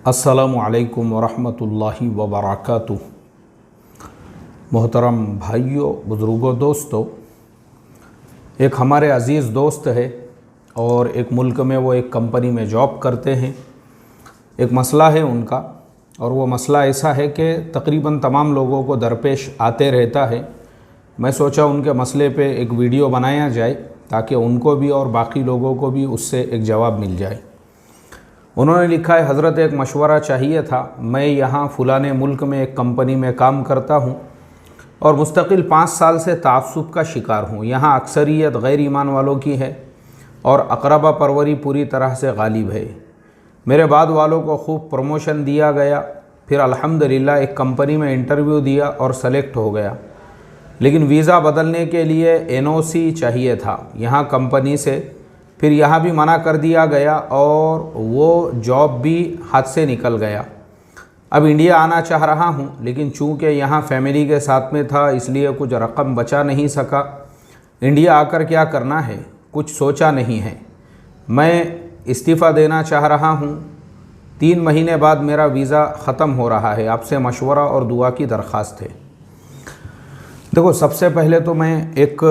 अस्सलामु अलैकुम वरहमतुल्लाहि वबरकातुह। मोहतरम भाइयों, बुज़ुर्गों, दोस्तों, एक हमारे अज़ीज़ दोस्त है और एक मुल्क में वो एक कंपनी में जॉब करते हैं। एक मसला है उनका, और वो मसला ऐसा है कि तकरीबन तमाम लोगों को दरपेश आते रहता है। मैं सोचा उनके मसले पे एक वीडियो बनाया जाए ताकि उनको भी और बाकी लोगों को भी उससे एक जवाब मिल जाए। उन्होंने लिखा है, हज़रत एक मशवरा चाहिए था। मैं यहाँ फ़लाने मुल्क में एक कंपनी में काम करता हूँ और मुस्तकिल 5 साल से तासुब का शिकार हूँ। यहाँ अक्सरियत गैर ईमान वालों की है और अक़रबा परवरी पूरी तरह से गालिब है। मेरे बाद वालों को खूब प्रमोशन दिया गया, फिर अल्हम्दुलिल्लाह एक कंपनी में इंटरव्यू दिया और सेलेक्ट हो गया, लेकिन वीज़ा बदलने के लिए एनओसी चाहिए था यहाँ कंपनी से। फिर यहाँ भी मना कर दिया गया और वो जॉब भी हाथ से निकल गया। अब इंडिया आना चाह रहा हूँ, लेकिन चूँकि यहाँ फैमिली के साथ में था इसलिए कुछ रकम बचा नहीं सका। इंडिया आकर क्या करना है, कुछ सोचा नहीं है। मैं इस्तीफ़ा देना चाह रहा हूँ। 3 महीने बाद मेरा वीज़ा ख़त्म हो रहा है। आपसे मशवरा और दुआ की दरख्वास्त है। देखो, सबसे पहले तो मैं एक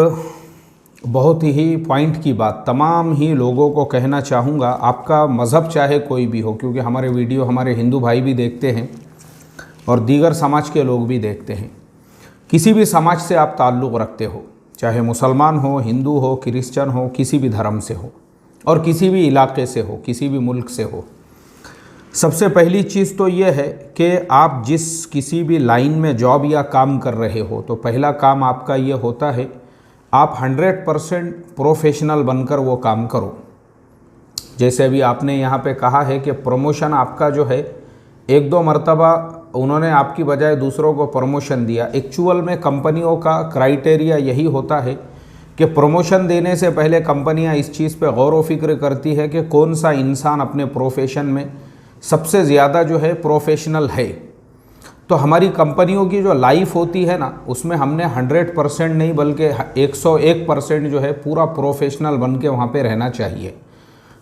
बहुत ही पॉइंट की बात तमाम ही लोगों को कहना चाहूँगा। आपका मज़हब चाहे कोई भी हो, क्योंकि हमारे वीडियो हमारे हिंदू भाई भी देखते हैं और दीगर समाज के लोग भी देखते हैं। किसी भी समाज से आप ताल्लुक़ रखते हो, चाहे मुसलमान हो, हिंदू हो, क्रिश्चियन हो, किसी भी धर्म से हो और किसी भी इलाके से हो, किसी भी मुल्क से हो, सबसे पहली चीज़ तो ये है कि आप जिस किसी भी लाइन में जॉब या काम कर रहे हो, तो पहला काम आपका ये होता है आप 100% प्रोफेशनल बनकर वो काम करो। जैसे अभी आपने यहाँ पे कहा है कि प्रमोशन आपका जो है 1-2 मरतबा उन्होंने आपकी बजाय दूसरों को प्रमोशन दिया। एक्चुअल में कंपनियों का क्राइटेरिया यही होता है कि प्रमोशन देने से पहले कंपनियाँ इस चीज़ पे गौर व फिक्र करती है कि कौन सा इंसान अपने प्रोफेशन में सबसे ज़्यादा जो है प्रोफेशनल है। तो हमारी कंपनियों की जो लाइफ होती है ना, उसमें हमने 100% नहीं बल्कि 101% जो है पूरा प्रोफेशनल बन के वहाँ पे रहना चाहिए।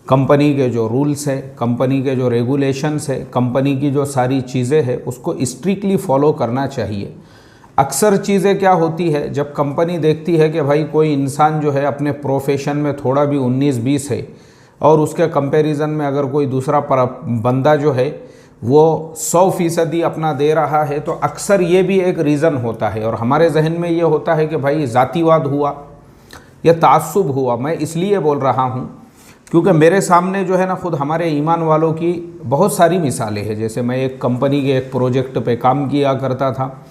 कंपनी के जो रूल्स हैं, कंपनी के जो रेगुलेशंस है, कंपनी की जो सारी चीज़ें हैं, उसको स्ट्रिक्टली फॉलो करना चाहिए। अक्सर चीज़ें क्या होती है, जब कंपनी देखती है कि भाई कोई इंसान जो है अपने प्रोफेशन में थोड़ा भी 19-20 है और उसके कंपैरिजन में अगर कोई दूसरा बंदा जो है वो 100% अपना दे रहा है, तो अक्सर ये भी एक रीज़न होता है। और हमारे जहन में ये होता है कि भाई जातिवाद हुआ या तासुब हुआ। मैं इसलिए बोल रहा हूँ क्योंकि मेरे सामने जो है ना, खुद हमारे ईमान वालों की बहुत सारी मिसालें हैं। जैसे मैं एक कंपनी के एक प्रोजेक्ट पे काम किया करता था,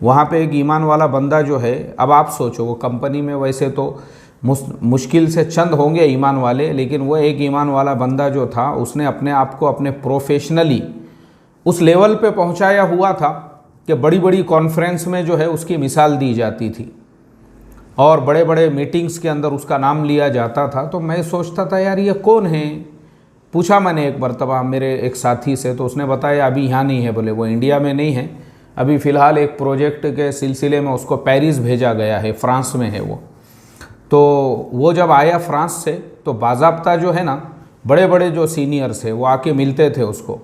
वहाँ पे एक ईमान वाला बंदा जो है, अब आप सोचो वो कंपनी में वैसे तो मुश्किल से चंद होंगे ईमान वाले, लेकिन वो एक ईमान वाला बंदा जो था उसने अपने आप को अपने प्रोफेशनली उस लेवल पे पहुंचाया हुआ था कि बड़ी बड़ी कॉन्फ्रेंस में जो है उसकी मिसाल दी जाती थी और बड़े बड़े मीटिंग्स के अंदर उसका नाम लिया जाता था। तो मैं सोचता था यार ये कौन है। पूछा मैंने एक मरतबा मेरे एक साथी से, तो उसने बताया अभी यहाँ नहीं है, बोले वो इंडिया में नहीं है, अभी फ़िलहाल एक प्रोजेक्ट के सिलसिले में उसको पेरिस भेजा गया है, फ्रांस में है वो। तो वो जब आया फ्रांस से, तो बाज़ाब्ता जो है ना बड़े बड़े जो सीनियर्स है वो आके मिलते थे उसको,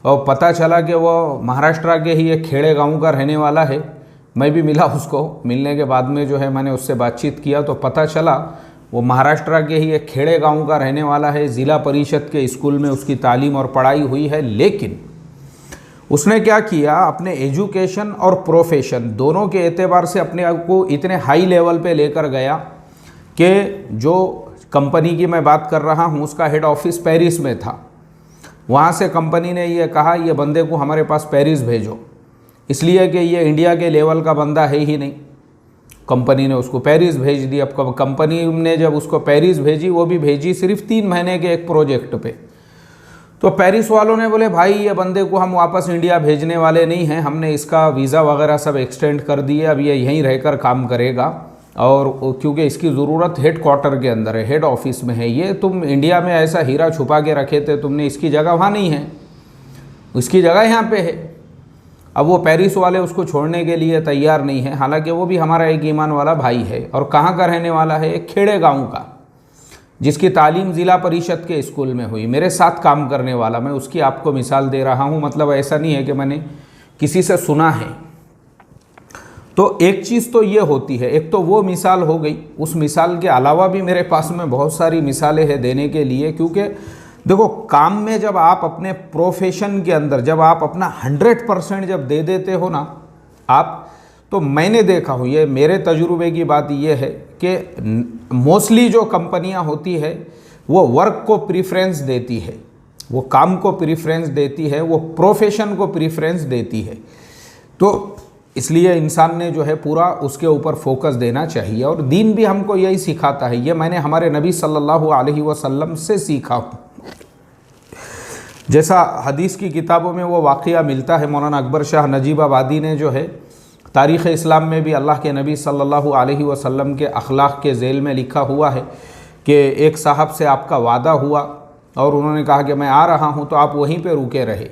और पता चला कि वो महाराष्ट्र के ही एक खेड़े गांव का रहने वाला है। मैं भी मिला उसको, मिलने के बाद में जो है मैंने उससे बातचीत किया तो पता चला वो महाराष्ट्र के ही एक खेड़े गांव का रहने वाला है। ज़िला परिषद के स्कूल में उसकी तालीम और पढ़ाई हुई है, लेकिन उसने क्या किया, अपने एजुकेशन और प्रोफेशन दोनों के एतबार से अपने आप को इतने हाई लेवल पे लेकर गया कि जो कंपनी की मैं बात कर रहा हूँ उसका हेड ऑफिस पेरिस में था। वहाँ से कंपनी ने ये कहा ये बंदे को हमारे पास पेरिस भेजो, इसलिए कि ये इंडिया के लेवल का बंदा है ही नहीं। कंपनी ने उसको पेरिस भेज दिया। अब कंपनी ने जब उसको पेरिस भेजी, वो भी भेजी सिर्फ 3 महीने के एक प्रोजेक्ट पे। तो पेरिस वालों ने बोले भाई ये बंदे को हम वापस इंडिया भेजने वाले नहीं हैं, हमने इसका वीज़ा वगैरह सब एक्सटेंड कर दिए, अब ये यहीं रहकर काम करेगा। और क्योंकि इसकी ज़रूरत हेड क्वार्टर के अंदर है, हेड ऑफिस में है, ये तुम इंडिया में ऐसा हीरा छुपा के रखे थे तुमने, इसकी जगह वहाँ नहीं है, इसकी जगह यहाँ पे है। अब वो पेरिस वाले उसको छोड़ने के लिए तैयार नहीं है, हालांकि वो भी हमारा एक ईमान वाला भाई है। और कहाँ का रहने वाला है, एक खेड़े गांव का। जिसकी तालीम ज़िला परिषद के स्कूल में हुई, मेरे साथ काम करने वाला, मैं उसकी आपको मिसाल दे रहा हूँ। मतलब ऐसा नहीं है कि मैंने किसी से सुना है। तो एक चीज़ तो ये होती है, एक तो वो मिसाल हो गई, उस मिसाल के अलावा भी मेरे पास में बहुत सारी मिसालें हैं देने के लिए। क्योंकि देखो, काम में जब आप अपने प्रोफेशन के अंदर जब आप अपना 100% जब दे देते हो ना आप, तो मैंने देखा हूँ, ये मेरे तजुर्बे की बात ये है कि मोस्टली जो कंपनियाँ होती है वो वर्क को प्रीफरेंस देती है, वो काम को प्रीफरेंस देती है, वो प्रोफेशन को प्रीफरेंस देती है। तो इसलिए इंसान ने जो है पूरा उसके ऊपर फोकस देना चाहिए, और दीन भी हमको यही सिखाता है। ये मैंने हमारे नबी सल्लल्लाहु अलैहि वसल्लम से सीखा हूँ। जैसा हदीस की किताबों में वो वाक़या मिलता है, मौलाना अकबर शाह नजीबाबादी ने जो है तारीख़ इस्लाम में भी अल्लाह के नबी सल्लल्लाहु अलैहि वसल्लम के अखलाक के ज़ेल में लिखा हुआ है कि एक साहब से आपका वादा हुआ और उन्होंने कहा कि मैं आ रहा हूँ, तो आप वहीं पे रुके रहे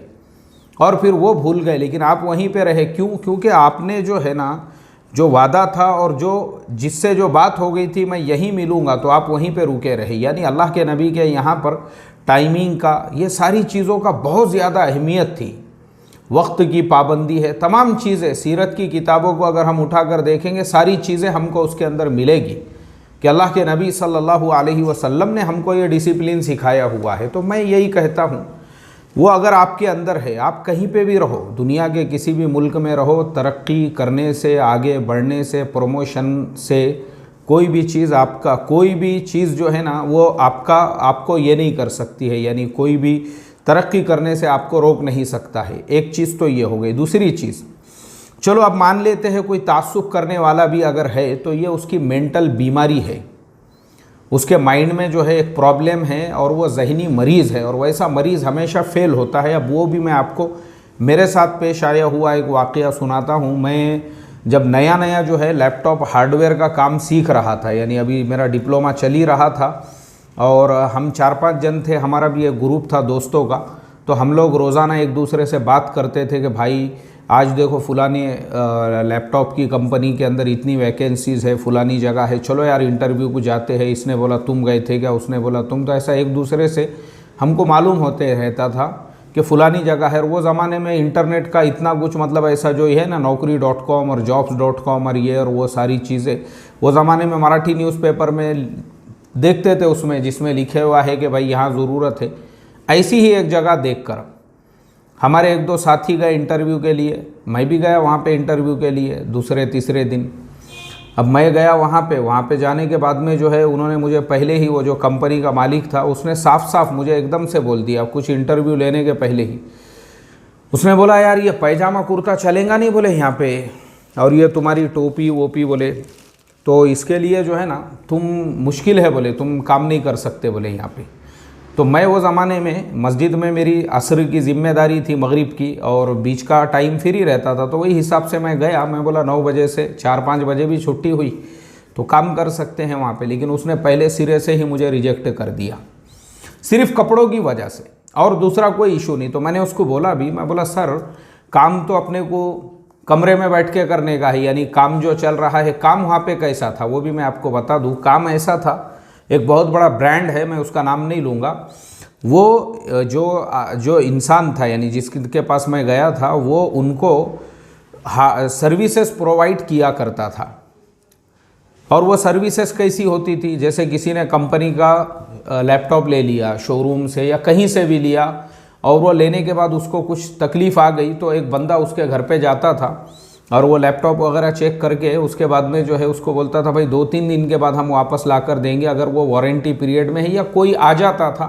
और फिर वो भूल गए, लेकिन आप वहीं पे रहे। क्यों? क्योंकि आपने जो है ना, जो वादा था और जो जिससे जो बात हो गई थी मैं यहीं मिलूँगा, तो आप वहीं पे रुके रहे। यानी अल्लाह के नबी के यहाँ पर टाइमिंग का, ये सारी चीज़ों का बहुत ज़्यादा अहमियत थी। वक्त की पाबंदी है, तमाम चीज़ें सीरत की किताबों को अगर हम उठा कर देखेंगे, सारी चीज़ें हमको उसके अंदर मिलेगी कि अल्लाह के नबी सल्लल्लाहु अलैहि वसल्लम ने हमको ये डिसिप्लिन सिखाया हुआ है। तो मैं यही कहता हूँ, वो अगर आपके अंदर है, आप कहीं पे भी रहो, दुनिया के किसी भी मुल्क में रहो, तरक्की करने से, आगे बढ़ने से, प्रमोशन से, कोई भी चीज़ आपका, कोई भी चीज़ जो है ना वो आपको ये नहीं कर सकती है, यानी कोई भी तरक्की करने से आपको रोक नहीं सकता है। एक चीज़ तो ये हो गई। दूसरी चीज़, चलो अब मान लेते हैं कोई तासुब करने वाला भी अगर है तो ये उसकी मेंटल बीमारी है, उसके माइंड में जो है एक प्रॉब्लम है और वो जहनी मरीज़ है, और वैसा मरीज़ हमेशा फेल होता है। अब वो भी मैं आपको मेरे साथ पेश आया हुआ एक वाक़या सुनाता हूँ। मैं जब नया नया जो है लैपटॉप हार्डवेयर का काम सीख रहा था, यानी अभी मेरा डिप्लोमा चल ही रहा था, और हम 4-5 जन थे, हमारा भी एक ग्रुप था दोस्तों का। तो हम लोग रोज़ाना एक दूसरे से बात करते थे कि भाई आज देखो फुलानी लैपटॉप की कंपनी के अंदर इतनी वैकेंसीज़ है, फुलानी जगह है, चलो यार इंटरव्यू को जाते हैं। इसने बोला तुम गए थे क्या, उसने बोला तुम। तो ऐसा एक दूसरे से हमको मालूम होते रहता था कि फ़ुलानी जगह है। और वो ज़माने में इंटरनेट का इतना कुछ, मतलब ऐसा जो है ना naukri.com और jobs.com और ये और वो सारी चीज़ें, वो ज़माने में मराठी न्यूज़पेपर में देखते थे, उसमें जिसमें लिखे हुआ है कि भाई यहाँ ज़रूरत है। ऐसी ही एक जगह देखकर हमारे 1-2 साथी गए इंटरव्यू के लिए, मैं भी गया वहाँ पे इंटरव्यू के लिए दूसरे तीसरे दिन। अब मैं गया वहाँ पे जाने के बाद में जो है उन्होंने मुझे पहले ही, वो जो कंपनी का मालिक था उसने साफ साफ मुझे एकदम से बोल दिया, कुछ इंटरव्यू लेने के पहले ही उसने बोला यार ये पैजामा कुर्ता चलेगा नहीं बोले यहाँ पे, और ये तुम्हारी टोपी वोपी बोले, तो इसके लिए जो है ना तुम मुश्किल है बोले, तुम काम नहीं कर सकते बोले यहाँ पे। तो मैं वो ज़माने में मस्जिद में मेरी असर की ज़िम्मेदारी थी मगरिब की, और बीच का टाइम फ्री रहता था, तो वही हिसाब से मैं गया। मैं बोला 9 बजे से 4-5 बजे भी छुट्टी हुई तो काम कर सकते हैं वहाँ पे। लेकिन उसने पहले सिरे से ही मुझे रिजेक्ट कर दिया, सिर्फ कपड़ों की वजह से, और दूसरा कोई इशू नहीं। तो मैंने उसको बोला भी, मैं बोला सर काम तो अपने को कमरे में बैठ के करने का है, यानी काम जो चल रहा है, काम वहाँ पे कैसा था वो भी मैं आपको बता दूँ। काम ऐसा था, एक बहुत बड़ा ब्रांड है, मैं उसका नाम नहीं लूँगा, वो जो इंसान था, यानी जिसके पास मैं गया था, वो उनको सर्विसेज प्रोवाइड किया करता था। और वो सर्विसेज कैसी होती थी, जैसे किसी ने कंपनी का लैपटॉप ले लिया शोरूम से या कहीं से भी लिया, और वो लेने के बाद उसको कुछ तकलीफ़ आ गई तो एक बंदा उसके घर पे जाता था और वो लैपटॉप वगैरह चेक करके उसके बाद में जो है उसको बोलता था भाई 2-3 दिन के बाद हम वापस ला कर देंगे। अगर वो वारंटी पीरियड में है या कोई आ जाता था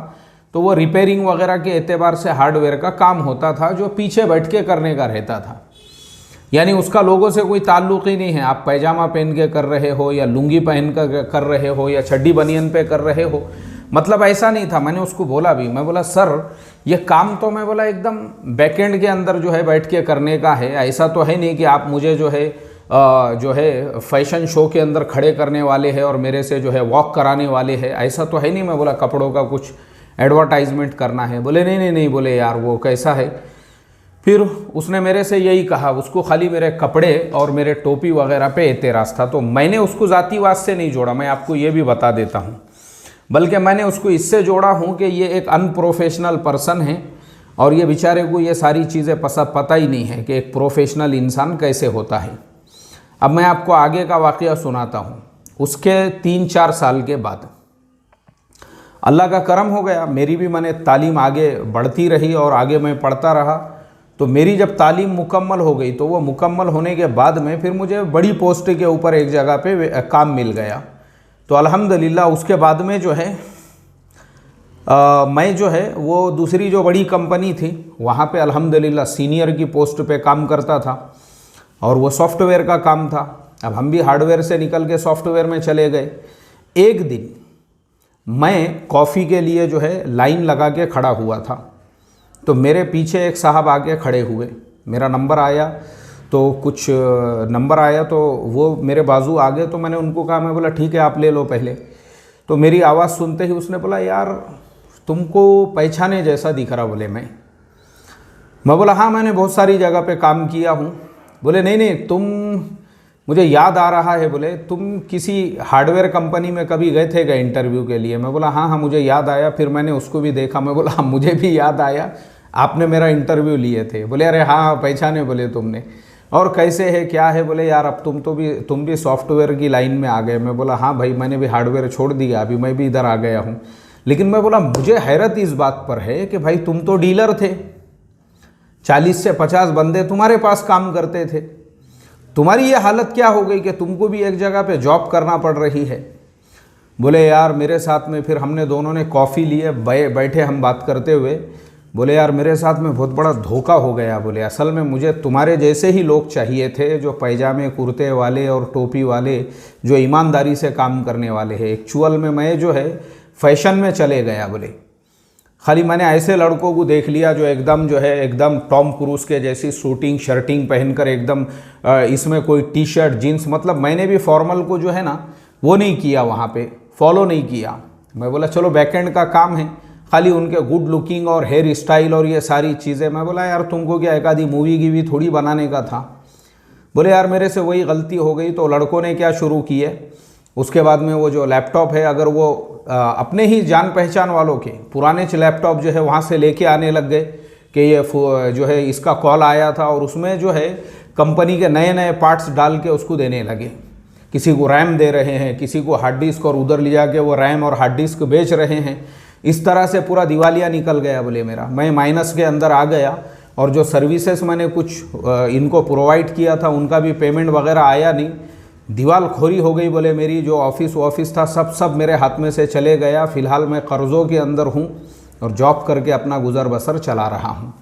तो वो रिपेयरिंग वगैरह के एतबार से हार्डवेयर का काम होता था, जो पीछे बैठ के करने का रहता था। यानी उसका लोगों से कोई ताल्लुक़ ही नहीं है, आप पैजामा पहन के कर रहे हो या लुंगी पहन कर रहे हो या चड्डी बनियन पे कर रहे हो, मतलब ऐसा नहीं था। मैंने उसको बोला भी, मैं बोला सर ये काम तो मैं बोला एकदम बैकएंड के अंदर जो है बैठ के करने का है, ऐसा तो है नहीं कि आप मुझे जो है फैशन शो के अंदर खड़े करने वाले हैं और मेरे से जो है वॉक कराने वाले हैं, ऐसा तो है नहीं। मैं बोला कपड़ों का कुछ एडवर्टाइजमेंट करना है। बोले नहीं बोले यार वो कैसा है। फिर उसने मेरे से यही कहा, उसको खाली मेरे कपड़े और मेरे टोपी वगैरह पे एतराज़ था। तो मैंने उसको ज़ातीवाद से नहीं जोड़ा, मैं आपको ये भी बता देता हूँ। बल्कि मैंने उसको इससे जोड़ा हूँ कि ये एक अनप्रोफेशनल पर्सन है और ये बेचारे को ये सारी चीज़ें पता ही नहीं है कि एक प्रोफेशनल इंसान कैसे होता है। अब मैं आपको आगे का वाक़या सुनाता हूँ। उसके 3-4 साल के बाद अल्लाह का करम हो गया, मेरी भी मैंने तालीम आगे बढ़ती रही और आगे मैं पढ़ता रहा। तो मेरी जब तालीम मुकम्मल हो गई तो वो मुकम्मल होने के बाद में फिर मुझे बड़ी पोस्ट के ऊपर एक जगह पे काम मिल गया। तो अल्हम्दुलिल्लाह उसके बाद में जो है मैं जो है वो दूसरी जो बड़ी कंपनी थी वहाँ पे अल्हम्दुलिल्लाह सीनियर की पोस्ट पे काम करता था और वो सॉफ्टवेयर का काम था। अब हम भी हार्डवेयर से निकल के सॉफ्टवेयर में चले गए। एक दिन मैं कॉफ़ी के लिए जो है लाइन लगा के खड़ा हुआ था, तो मेरे पीछे एक साहब आके खड़े हुए, मेरा नंबर आया तो कुछ नंबर आया तो वो मेरे बाजू आ गए। तो मैंने उनको कहा, मैं बोला ठीक है आप ले लो पहले। तो मेरी आवाज़ सुनते ही उसने बोला यार तुमको पहचाने जैसा दिख रहा। बोले मैं बोला हाँ मैंने बहुत सारी जगह पे काम किया हूँ। बोले नहीं तुम, मुझे याद आ रहा है, बोले तुम किसी हार्डवेयर कंपनी में कभी गए थे क्या इंटरव्यू के लिए? मैं बोला हाँ मुझे याद आया। फिर मैंने उसको भी देखा, मैं बोला हाँ मुझे भी याद आया, आपने मेरा इंटरव्यू लिए थे। बोले अरे हाँ पहचाने बोले तुमने, और कैसे है क्या है? बोले यार अब तुम भी सॉफ्टवेयर की लाइन में आ गए। मैं बोला हाँ भाई मैंने भी हार्डवेयर छोड़ दिया, अभी मैं भी इधर आ गया हूँ। लेकिन मैं बोला मुझे हैरत इस बात पर है कि भाई तुम तो डीलर थे, 40 से 50 बंदे तुम्हारे पास काम करते थे, तुम्हारी ये हालत क्या हो गई कि तुमको भी एक जगह पे जॉब करना पड़ रही है? बोले यार मेरे साथ में, फिर हमने दोनों ने कॉफ़ी लिए, बैठे हम बात करते हुए। बोले यार मेरे साथ में बहुत बड़ा धोखा हो गया। बोले असल में मुझे तुम्हारे जैसे ही लोग चाहिए थे, जो पैजामे कुर्ते वाले और टोपी वाले, जो ईमानदारी से काम करने वाले हैं। एक्चुअल में मैं जो है फैशन में चले गया। बोले खाली मैंने ऐसे लड़कों को देख लिया जो एकदम टॉम क्रूज के जैसी शूटिंग शर्टिंग पहनकर एकदम इसमें कोई टी शर्ट जीन्स, मतलब मैंने भी फॉर्मल को जो है ना वो नहीं किया, वहाँ पे फॉलो नहीं किया। मैं बोला चलो बैकएंड का काम है, खाली उनके गुड लुकिंग और हेयर स्टाइल और ये सारी चीज़ें। मैं बोला यार तुमको क्या एक आधी मूवी की भी थोड़ी बनाने का था? बोले यार मेरे से वही गलती हो गई। तो लड़कों ने क्या शुरू किए, उसके बाद में वो जो लैपटॉप है, अगर वो अपने ही जान पहचान वालों के पुराने लैपटॉप जो है वहाँ से लेके आने लग गए कि ये जो है इसका कॉल आया था और उसमें जो है कंपनी के नए नए पार्ट्स डाल के उसको देने लगे। किसी को रैम दे रहे हैं, किसी को हार्ड डिस्क, और उधर ले जाके वो रैम और हार्ड डिस्क बेच रहे हैं। इस तरह से पूरा दिवालिया निकल गया। बोले मेरा, मैं माइनस के अंदर आ गया और जो सर्विसेज मैंने कुछ इनको प्रोवाइड किया था उनका भी पेमेंट वगैरह आया नहीं। दीवालखोरी हो गई। बोले मेरी जो ऑफिस था सब मेरे हाथ में से चले गया। फ़िलहाल मैं कर्ज़ों के अंदर हूँ और जॉब करके अपना गुज़र बसर चला रहा हूँ।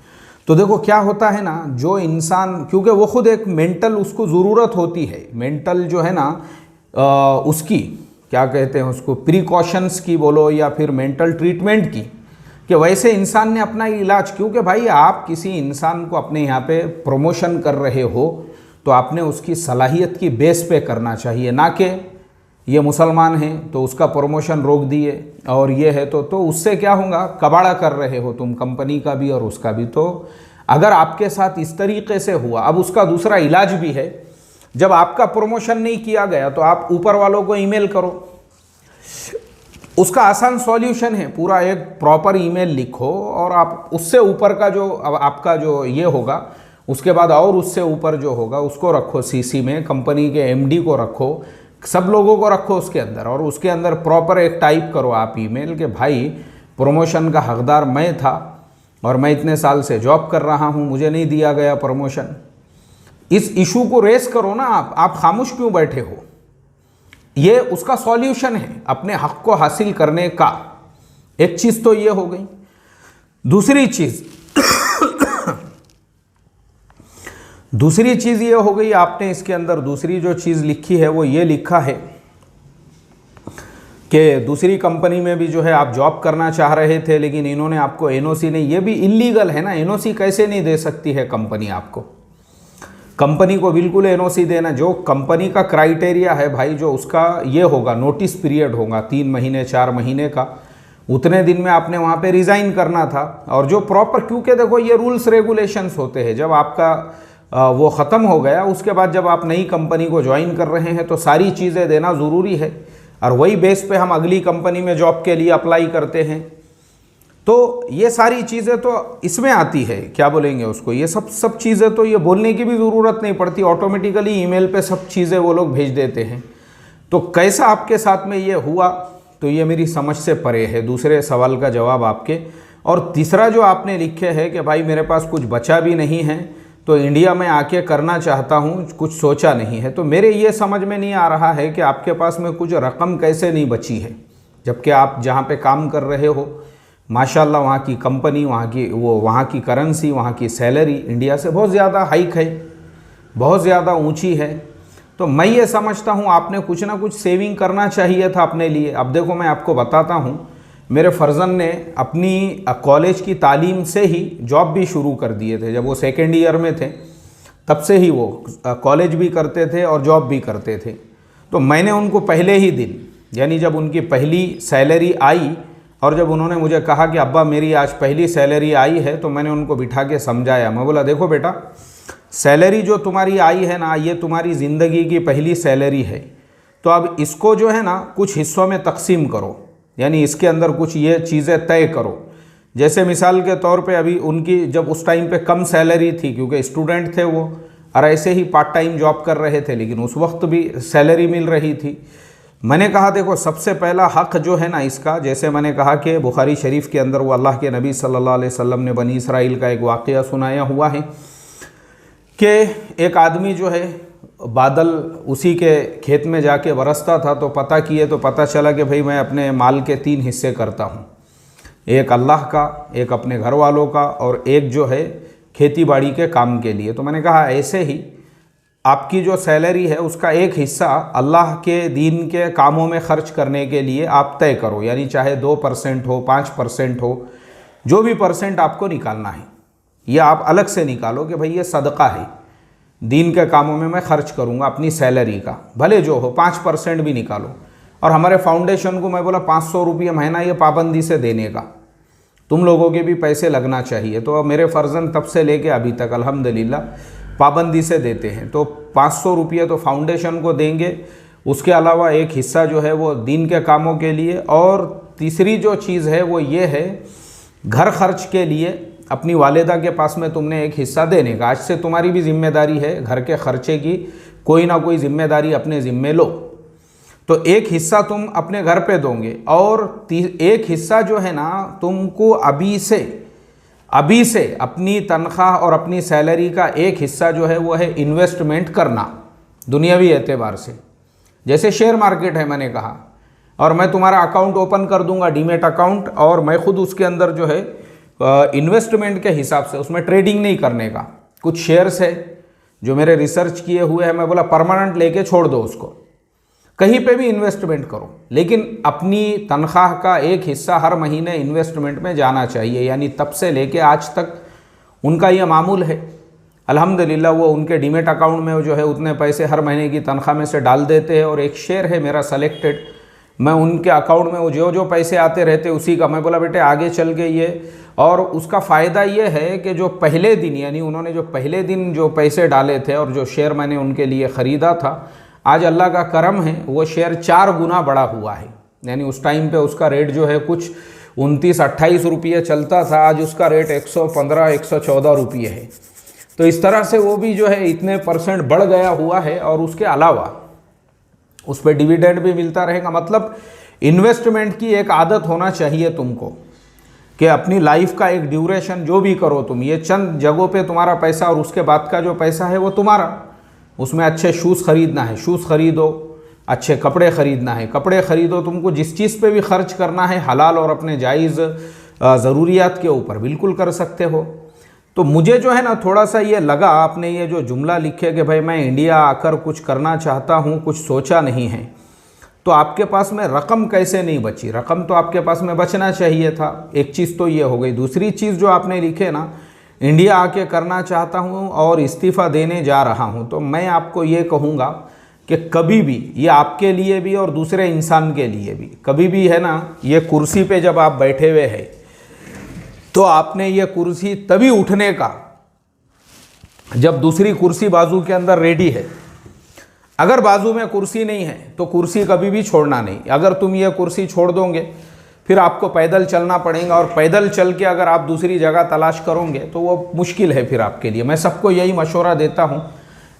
तो देखो क्या होता है ना, जो इंसान, क्योंकि वो खुद एक मेंटल उसको ज़रूरत होती है, मेंटल जो है ना उसकी क्या कहते हैं उसको, प्रिकॉशंस की बोलो या फिर मेंटल ट्रीटमेंट की, कि वैसे इंसान ने अपना इलाज, क्योंकि भाई आप किसी इंसान को अपने यहाँ पे प्रमोशन कर रहे हो तो आपने उसकी सलाहियत की बेस पे करना चाहिए, ना कि ये मुसलमान है तो उसका प्रमोशन रोक दिए और ये है तो उससे क्या होगा, कबाड़ा कर रहे हो तुम कंपनी का भी और उसका भी। तो अगर आपके साथ इस तरीके से हुआ, अब उसका दूसरा इलाज भी है, जब आपका प्रमोशन नहीं किया गया तो आप ऊपर वालों को ईमेल करो। उसका आसान सॉल्यूशन है, पूरा एक प्रॉपर ईमेल लिखो और आप उससे ऊपर का जो अब आपका जो ये होगा, उसके बाद और उससे ऊपर जो होगा उसको रखो सीसी में, कंपनी के एमडी को रखो, सब लोगों को रखो उसके अंदर, और उसके अंदर प्रॉपर एक टाइप करो आप ईमेल कि भाई प्रमोशन का हकदार मैं था और मैं इतने साल से जॉब कर रहा हूँ, मुझे नहीं दिया गया प्रमोशन। इस इशू को रेस करो ना, आप खामोश क्यों बैठे हो? ये उसका सॉल्यूशन है अपने हक को हासिल करने का। एक चीज़ तो ये हो गई। दूसरी चीज़ ये हो गई, आपने इसके अंदर दूसरी जो चीज़ लिखी है वो ये लिखा है कि दूसरी कंपनी में भी जो है आप जॉब करना चाह रहे थे लेकिन इन्होंने आपको एनओसी नहीं, ये भी इलीगल है ना। एनओसी कैसे नहीं दे सकती है कंपनी आपको? कंपनी को बिल्कुल एनओसी देना, जो कंपनी का क्राइटेरिया है भाई, जो उसका ये होगा नोटिस पीरियड होगा 3 महीने 4 महीने का, उतने दिन में आपने वहाँ पे रिज़ाइन करना था। और जो प्रॉपर, क्योंकि देखो ये रूल्स रेगुलेशंस होते हैं, जब आपका वो ख़त्म हो गया उसके बाद जब आप नई कंपनी को ज्वाइन कर रहे हैं तो सारी चीज़ें देना ज़रूरी है। और वही बेस पे हम अगली कंपनी में जॉब के लिए अप्लाई करते हैं। तो ये सारी चीज़ें तो इसमें आती है, क्या बोलेंगे उसको, ये सब चीज़ें तो ये बोलने की भी ज़रूरत नहीं पड़ती, ऑटोमेटिकली ईमेल पे सब चीज़ें वो लोग भेज देते हैं। तो कैसा आपके साथ में ये हुआ, तो ये मेरी समझ से परे है। दूसरे सवाल का जवाब आपके। और तीसरा जो आपने लिखे है कि भाई मेरे पास कुछ बचा भी नहीं है तो इंडिया में आके करना चाहता हूँ, कुछ सोचा नहीं है, तो मेरे ये समझ में नहीं आ रहा है कि आपके पास में कुछ रकम कैसे नहीं बची है, जबकि आप जहाँ पे काम कर रहे हो माशाल्लाह वहाँ की कंपनी, वहाँ की करेंसी, वहाँ की सैलरी इंडिया से बहुत ज़्यादा हाइक है, बहुत ज़्यादा ऊंची है। तो मैं ये समझता हूँ आपने कुछ ना कुछ सेविंग करना चाहिए था अपने लिए। अब देखो मैं आपको बताता हूँ, मेरे फर्जन ने अपनी कॉलेज की तालीम से ही जॉब भी शुरू कर दिए थे। जब वो सेकेंड ईयर में थे तब से ही वो कॉलेज भी करते थे और जॉब भी करते थे। तो मैंने उनको पहले ही दिन, यानी जब उनकी पहली सैलरी आई और जब उन्होंने मुझे कहा कि अब्बा मेरी आज पहली सैलरी आई है, तो मैंने उनको बिठा के समझाया। मैं बोला देखो बेटा, सैलरी जो तुम्हारी आई है ना, ये तुम्हारी ज़िंदगी की पहली सैलरी है, तो अब इसको जो है ना कुछ हिस्सों में तकसीम करो, यानी इसके अंदर कुछ ये चीज़ें तय करो। जैसे मिसाल के तौर पे अभी उनकी जब उस टाइम पे कम सैलरी थी क्योंकि स्टूडेंट थे वो, और ऐसे ही पार्ट टाइम जॉब कर रहे थे, लेकिन उस वक्त भी सैलरी मिल रही थी। मैंने कहा देखो सबसे पहला हक़ जो है ना इसका, जैसे मैंने कहा कि बुखारी शरीफ के अंदर वो अल्लाह के नबी सल्लल्लाहु अलैहि वसल्लम ने बनी इसराइल का एक वाक़या सुनाया हुआ है कि एक आदमी जो है बादल उसी के खेत में जाके बरसता था, तो पता किए तो पता चला कि भाई मैं अपने माल के 3 हिस्से करता हूँ, एक अल्लाह का, एक अपने घर वालों का, और एक जो है खेती बाड़ी के काम के लिए। तो मैंने कहा ऐसे ही आपकी जो सैलरी है उसका एक हिस्सा अल्लाह के दीन के कामों में ख़र्च करने के लिए आप तय करो, यानी चाहे 2% हो, 5% हो, जो भी परसेंट आपको निकालना है, यह आप अलग से निकालो कि भाई ये सदका है, दीन के कामों में मैं ख़र्च करूँगा अपनी सैलरी का, भले जो हो 5% भी निकालो। और हमारे फाउंडेशन को मैं बोला 500 रुपये महीना ये पाबंदी से देने का, तुम लोगों के भी पैसे लगना चाहिए। तो मेरे फर्जन तब से लेके अभी तक अल्हम्दुलिल्लाह पाबंदी से देते हैं। तो 500 रुपये तो फाउंडेशन को देंगे, उसके अलावा एक हिस्सा जो है वो दीन के कामों के लिए, और तीसरी जो चीज़ है वो ये है घर खर्च के लिए अपनी वालिदा के पास में तुमने एक हिस्सा देने का। आज से तुम्हारी भी जिम्मेदारी है घर के खर्चे की, कोई ना कोई जिम्मेदारी अपने ज़िम्मे लो। तो एक हिस्सा तुम अपने घर पे दोगे और एक हिस्सा जो है ना तुमको अभी से अपनी तनख्वाह और अपनी सैलरी का एक हिस्सा जो है वो है इन्वेस्टमेंट करना दुनियावी एतबार से। जैसे शेयर मार्केट है मैंने कहा, और मैं तुम्हारा अकाउंट ओपन कर दूंगा डीमेट अकाउंट, और मैं खुद उसके अंदर जो है इन्वेस्टमेंट के हिसाब से उसमें ट्रेडिंग नहीं करने का। कुछ शेयर्स है जो मेरे रिसर्च किए हुए हैं, मैं बोला परमानेंट लेके छोड़ दो उसको, कहीं पे भी इन्वेस्टमेंट करो, लेकिन अपनी तनख्वाह का एक हिस्सा हर महीने इन्वेस्टमेंट में जाना चाहिए। यानी तब से लेके आज तक उनका ये मामूल है। अल्हम्दुलिल्लाह वो उनके डीमेट अकाउंट में जो है उतने पैसे हर महीने की तनख्वाह में से डाल देते हैं, और एक शेयर है मेरा सेलेक्टेड, मैं उनके अकाउंट में वो जो पैसे आते रहते उसी का, मैं बोला बेटे आगे चल के ये, और उसका फ़ायदा ये है कि जो पहले दिन, यानी उन्होंने जो पहले दिन जो पैसे डाले थे और जो शेयर मैंने उनके लिए ख़रीदा था, आज अल्लाह का करम है वो शेयर 4 गुना बढ़ा हुआ है। यानी उस टाइम पे उसका रेट जो है कुछ 29-28 रुपये चलता था, आज उसका रेट 115-114 रुपये है। तो इस तरह से वो भी जो है इतने % बढ़ गया हुआ है, और उसके अलावा उस पर डिविडेंड भी मिलता रहेगा। मतलब इन्वेस्टमेंट की एक आदत होना चाहिए तुमको कि अपनी लाइफ का एक ड्यूरेशन जो भी करो तुम, ये चंद जगहों पे तुम्हारा पैसा और उसके बाद का जो पैसा है वो तुम्हारा। उसमें अच्छे शूज़ ख़रीदना है, शूज़ ख़रीदो, अच्छे कपड़े ख़रीदना है, कपड़े ख़रीदो। तुमको जिस चीज़ पे भी खर्च करना है हलाल और अपने जायज़ ज़रूरियात के ऊपर बिल्कुल कर सकते हो। तो मुझे जो है ना थोड़ा सा ये लगा, आपने ये जो जुमला लिखे कि भाई मैं इंडिया आकर कुछ करना चाहता हूँ, कुछ सोचा नहीं है, तो आपके पास में रकम कैसे नहीं बची? रकम तो आपके पास में बचना चाहिए था। एक चीज़ तो ये हो गई। दूसरी चीज़ जो आपने लिखे ना, इंडिया आके करना चाहता हूँ और इस्तीफ़ा देने जा रहा हूँ, तो मैं आपको ये कहूँगा कि कभी भी, ये आपके लिए भी और दूसरे इंसान के लिए भी, कभी भी है ना, ये कुर्सी पे जब आप बैठे हुए हैं तो आपने ये कुर्सी तभी उठने का जब दूसरी कुर्सी बाजू के अंदर रेडी है। अगर बाजू में कुर्सी नहीं है तो कुर्सी कभी भी छोड़ना नहीं। अगर तुम ये कुर्सी छोड़ दोगे फिर आपको पैदल चलना पड़ेगा, और पैदल चल के अगर आप दूसरी जगह तलाश करोगे तो वो मुश्किल है फिर आपके लिए। मैं सबको यही मशवरा देता हूँ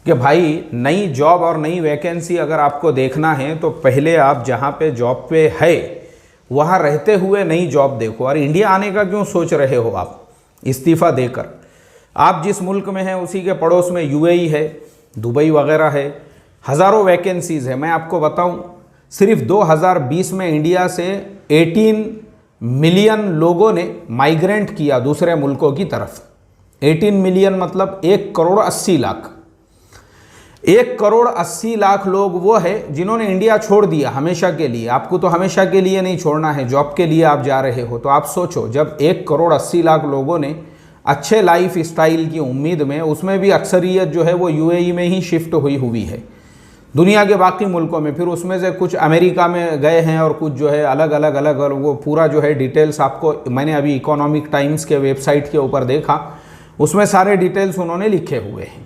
कि भाई नई जॉब और नई वैकेंसी अगर आपको देखना है तो पहले आप जहाँ पे जॉब पे है वहाँ रहते हुए नई जॉब देखो। और इंडिया आने का क्यों सोच रहे हो आप इस्तीफ़ा देकर? आप जिस मुल्क में हैं उसी के पड़ोस में यूएई है, दुबई वगैरह है, हज़ारों वैकेंसीज़ है। मैं आपको बताऊं, सिर्फ 2020 में इंडिया से 18 मिलियन लोगों ने माइग्रेंट किया दूसरे मुल्कों की तरफ। 18 मिलियन मतलब 1 करोड़ 80 लाख। 1 करोड़ 80 लाख लोग वो है जिन्होंने इंडिया छोड़ दिया हमेशा के लिए। आपको तो हमेशा के लिए नहीं छोड़ना है, जॉब के लिए आप जा रहे हो। तो आप सोचो, जब 1 करोड़ 80 लाख लोगों ने अच्छे लाइफ स्टाइल की उम्मीद में, उसमें भी अक्सरियत जो है वो यूएई में ही शिफ्ट हुई है, दुनिया के बाकी मुल्कों में। फिर उसमें से कुछ अमेरिका में गए हैं और कुछ जो है अलग, वो पूरा जो है डिटेल्स आपको मैंने अभी इकोनॉमिक टाइम्स के वेबसाइट के ऊपर देखा, उसमें सारे डिटेल्स उन्होंने लिखे हुए हैं।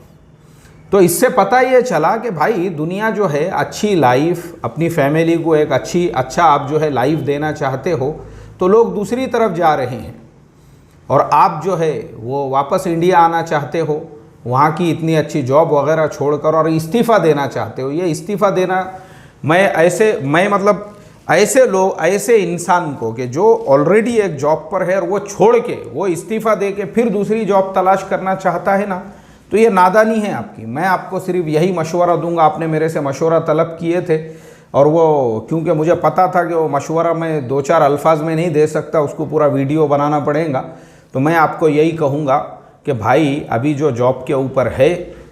तो इससे पता ये चला कि भाई दुनिया जो है अच्छी लाइफ, अपनी फैमिली को एक अच्छा आप जो है लाइफ देना चाहते हो तो लोग दूसरी तरफ जा रहे हैं, और आप जो है वो वापस इंडिया आना चाहते हो, वहाँ की इतनी अच्छी जॉब वगैरह छोड़कर, और इस्तीफ़ा देना चाहते हो। ये इस्तीफ़ा देना, मैं मतलब ऐसे लोग, ऐसे इंसान को कि जो ऑलरेडी एक जॉब पर है और वो छोड़ के वो इस्तीफ़ा दे के फिर दूसरी जॉब तलाश करना चाहता है ना, तो ये नादानी है आपकी। मैं आपको सिर्फ यही मशवरा दूंगा। आपने मेरे से मशवरा तलब किए थे, और वो क्योंकि मुझे पता था कि वो मशवरा मैं 2-4 अल्फाज में नहीं दे सकता, उसको पूरा वीडियो बनाना पड़ेगा। तो मैं आपको यही कहूँगा कि भाई अभी जो जॉब के ऊपर है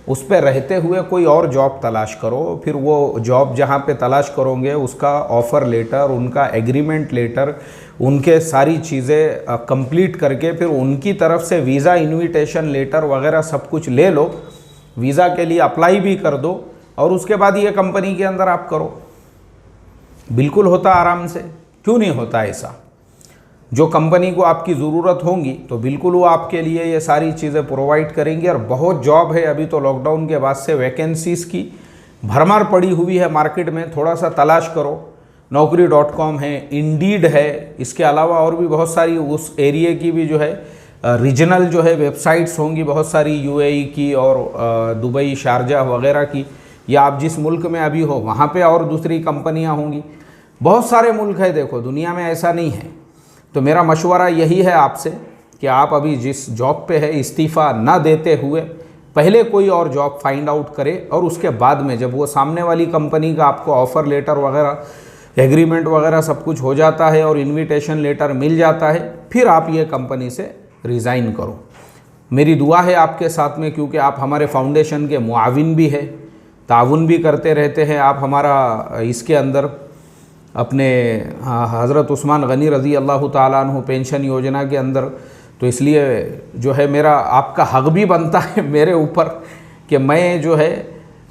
उस पर रहते हुए कोई और जॉब तलाश करो। फिर वो जॉब जहाँ पे तलाश करोगे उसका ऑफ़र लेटर, उनका एग्रीमेंट लेटर, उनके सारी चीज़ें कंप्लीट करके फिर उनकी तरफ से वीज़ा इन्विटेशन लेटर वगैरह सब कुछ ले लो, वीज़ा के लिए अप्लाई भी कर दो, और उसके बाद ये कंपनी के अंदर आप करो। बिल्कुल होता आराम से, क्यों नहीं होता ऐसा? जो कंपनी को आपकी ज़रूरत होगी तो बिल्कुल वो आपके लिए ये सारी चीज़ें प्रोवाइड करेंगी। और बहुत जॉब है, अभी तो लॉकडाउन के बाद से वैकेंसीज़ की भरमार पड़ी हुई है मार्केट में। थोड़ा सा तलाश करो, naukri.com है, इंडीड है, इसके अलावा और भी बहुत सारी उस एरिया की भी जो है रीजनल जो है वेबसाइट्स होंगी बहुत सारी, यूएई की और दुबई, शारजा वगैरह की, या आप जिस मुल्क में अभी हो वहाँ पे और दूसरी कंपनियाँ होंगी। बहुत सारे मुल्क है, देखो दुनिया में, ऐसा नहीं है। तो मेरा मशवरा यही है आपसे कि आप अभी जिस जॉब पे है इस्तीफ़ा ना देते हुए पहले कोई और जॉब फाइंड आउट करें, और उसके बाद में जब वो सामने वाली कंपनी का आपको ऑफ़र लेटर वगैरह, एग्रीमेंट वगैरह सब कुछ हो जाता है और इनविटेशन लेटर मिल जाता है, फिर आप ये कंपनी से रिज़ाइन करो। मेरी दुआ है आपके साथ में, क्योंकि आप हमारे फाउंडेशन के मुआविन भी हैं, ताउन भी करते रहते हैं। आप हमारा इसके अंदर अपने हज़रत उस्मान गनी रज़ी अल्लाह ताला अन्हु पेंशन योजना के अंदर, तो इसलिए जो है मेरा आपका हक़ भी बनता है मेरे ऊपर कि मैं जो है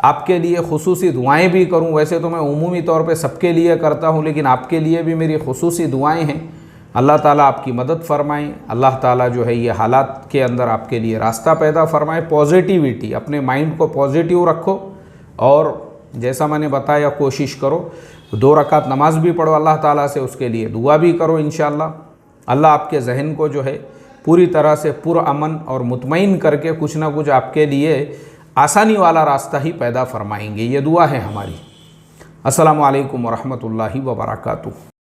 आपके लिए खुसूसी दुआएं भी करूं। वैसे तो मैं उमूमी तौर पे सबके लिए करता हूं, लेकिन आपके लिए भी मेरी खुसूसी दुआएं हैं। अल्लाह ताला आपकी मदद फरमाएं, अल्लाह ताला जो है ये हालात के अंदर आपके लिए रास्ता पैदा फरमाए। पॉजिटिविटी, अपने माइंड को पॉजिटिव रखो, और जैसा मैंने बताया कोशिश करो 2 रकात नमाज भी पढ़ो, अल्लाह ताला से उसके लिए दुआ भी करो। इंशाअल्लाह अल्लाह आपके जहन को जो है पूरी तरह से पुरअमन और मुतमईन करके कुछ ना कुछ आपके लिए आसानी वाला रास्ता ही पैदा फरमाएंगे। ये दुआ है हमारी। अस्सलामु अलैकुम व रहमतुल्लाहि व बरकातुहू।